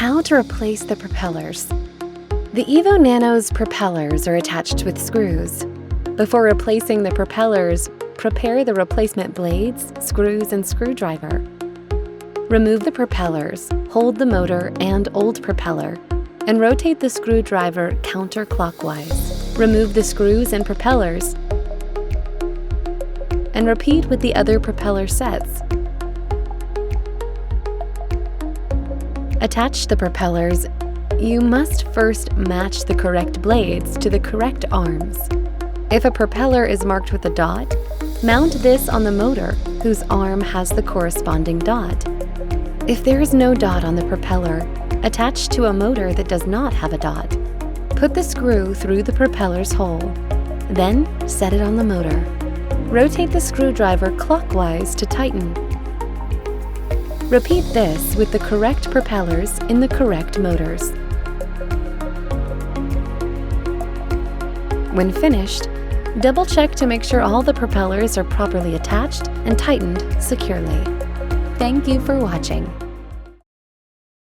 How to replace the propellers. The EVO NANO's propellers are attached with screws. Before replacing the propellers, prepare the replacement blades, screws, and screwdriver. Remove the propellers, hold the motor and old propeller, and rotate the screwdriver counterclockwise. Remove the screws and propellers, and repeat with the other propeller sets. Attach the propellers. You must first match the correct blades to the correct arms. If a propeller is marked with a dot, mount this on the motor, whose arm has the corresponding dot. If there is no dot on the propeller, attach to a motor that does not have a dot. Put the screw through the propeller's hole, then set it on the motor. Rotate the screwdriver clockwise to tighten. Repeat this with the correct propellers in the correct motors. When finished, double-check to make sure all the propellers are properly attached and tightened securely. Thank you for watching.